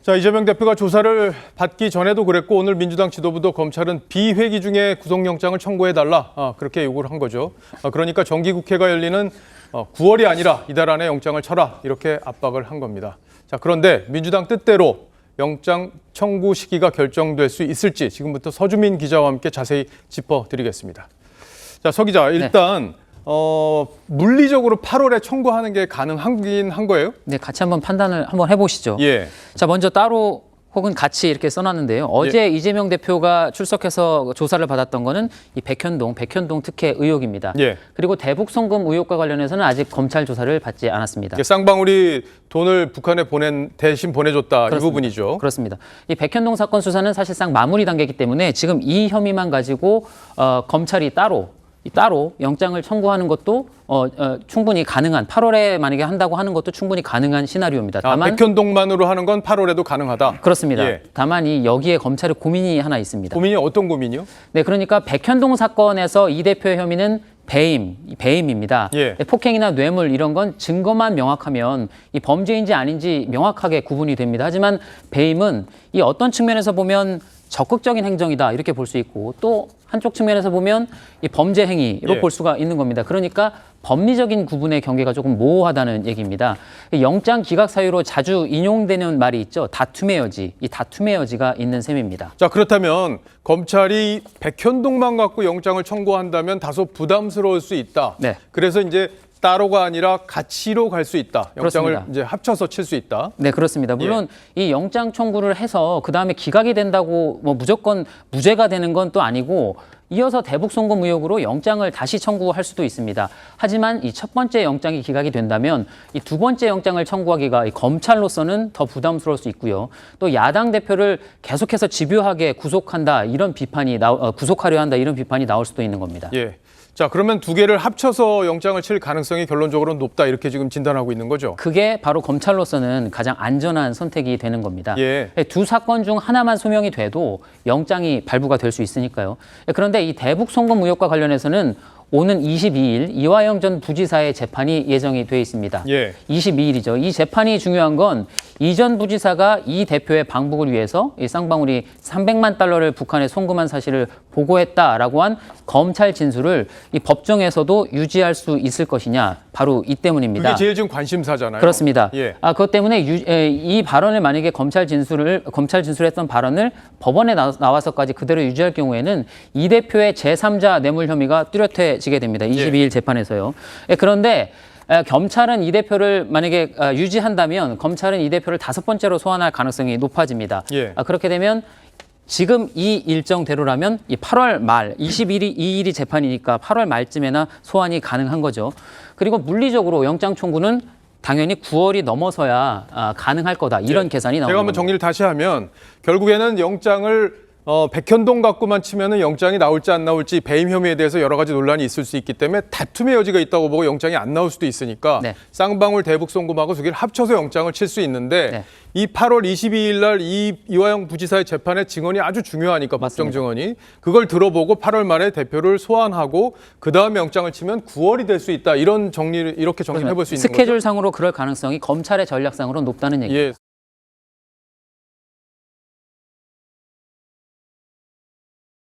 자, 이재명 대표가 조사를 받기 전에도 그랬고 오늘 민주당 지도부도 검찰은 비회기 중에 구속영장을 청구해달라 그렇게 요구를 한 거죠. 그러니까 정기국회가 열리는 9월이 아니라 이달 안에 영장을 쳐라 이렇게 압박을 한 겁니다. 자, 그런데 민주당 뜻대로 영장 청구 시기가 결정될 수 있을지 지금부터 서주민 기자와 함께 자세히 짚어드리겠습니다. 자, 서 기자, 일단 물리적으로 8월에 청구하는 게 가능하긴 한 거예요? 네, 같이 한번 판단을 한번 해보시죠. 예. 자, 먼저 따로 혹은 같이 이렇게 써놨는데요. 어제 이재명 대표가 출석해서 조사를 받았던 거는 이 백현동 특혜 의혹입니다. 예. 그리고 대북 송금 의혹과 관련해서는 아직 검찰 조사를 받지 않았습니다. 쌍방울이 돈을 북한에 대신 보내줬다. 그렇습니다. 이 부분이죠. 그렇습니다. 이 백현동 사건 수사는 사실상 마무리 단계이기 때문에 지금 이 혐의만 가지고 검찰이 따로 영장을 청구하는 것도 충분히 가능한 8월에 만약에 한다고 하는 것도 충분히 가능한 시나리오입니다. 다만 백현동만으로 하는 건 8월에도 가능하다. 그렇습니다. 예. 다만 여기에 검찰의 고민이 하나 있습니다. 고민이 어떤 고민이요? 네, 그러니까 백현동 사건에서 이 대표의 혐의는 배임입니다. 예. 폭행이나 뇌물 이런 건 증거만 명확하면 이 범죄인지 아닌지 명확하게 구분이 됩니다. 하지만 배임은 이 어떤 측면에서 보면 적극적인 행정이다 이렇게 볼 수 있고 또 한쪽 측면에서 보면 이 범죄 행위로 예. 볼 수가 있는 겁니다. 그러니까 법리적인 구분의 경계가 조금 모호하다는 얘기입니다. 영장 기각 사유로 자주 인용되는 말이 있죠. 다툼의 여지. 이 다툼의 여지가 있는 셈입니다. 자, 그렇다면 검찰이 백현동만 갖고 영장을 청구한다면 다소 부담스러울 수 있다. 네. 그래서 이제 따로가 아니라 같이로 갈 수 있다. 영장을 그렇습니다. 이제 합쳐서 칠 수 있다. 네, 그렇습니다. 물론 이 영장 청구를 해서 그다음에 기각이 된다고 뭐 무조건 무죄가 되는 건 또 아니고 이어서 대북 송금 의혹으로 영장을 다시 청구할 수도 있습니다. 하지만 이 첫 번째 영장이 기각이 된다면 이 두 번째 영장을 청구하기가 이 검찰로서는 더 부담스러울 수 있고요. 또 야당 대표를 계속해서 집요하게 구속하려 한다 이런 비판이 나올 수도 있는 겁니다. 예. 자, 그러면 두 개를 합쳐서 영장을 칠 가능성이 결론적으로 높다 이렇게 지금 진단하고 있는 거죠. 그게 바로 검찰로서는 가장 안전한 선택이 되는 겁니다. 예. 두 사건 중 하나만 소명이 돼도 영장이 발부가 될 수 있으니까요. 그런데 이 대북 송금 의혹과 관련해서는 오는 22일 이화영 전 부지사의 재판이 예정이 돼 있습니다. 예. 22일이죠. 이 재판이 중요한 건 이 전 부지사가 이 대표의 방북을 위해서 이 쌍방울이 300만 달러를 북한에 송금한 사실을 보고했다라고 한 검찰 진술을 이 법정에서도 유지할 수 있을 것이냐, 바로 이 때문입니다. 그게 제일 지금 관심사잖아요. 그렇습니다. 예. 그것 때문에 이 발언을 만약에 검찰 진술했던 발언을 법원에 나와서까지 그대로 유지할 경우에는 이 대표의 제3자 뇌물 혐의가 뚜렷해지게 됩니다. 22일 재판에서요. 그런데 검찰은 이 대표를 만약에 유지한다면 검찰은 이 대표를 5번째로 소환할 가능성이 높아집니다. 예. 그렇게 되면 지금 이 일정대로라면 이 8월 말 22일이 재판이니까 8월 말쯤에나 소환이 가능한 거죠. 그리고 물리적으로 영장 청구는 당연히 9월이 넘어서야 가능할 거다. 이런 계산이 나옵니다. 제가 한번 정리를 다시 하면 결국에는 영장을 백현동 갖고만 치면은 영장이 나올지 안 나올지 배임 혐의에 대해서 여러 가지 논란이 있을 수 있기 때문에 다툼의 여지가 있다고 보고 영장이 안 나올 수도 있으니까 네. 쌍방울 대북 송금하고 두 개를 합쳐서 영장을 칠 수 있는데 네. 이 8월 22일 날 이화영 부지사의 재판에 증언이 아주 중요하니까 법정 증언이 그걸 들어보고 8월 말에 대표를 소환하고 그다음에 영장을 치면 9월이 될 수 있다. 이렇게 정리를 해볼 수 있는 거죠. 스케줄상으로 그럴 가능성이 검찰의 전략상으로 높다는 얘기입니다. 예.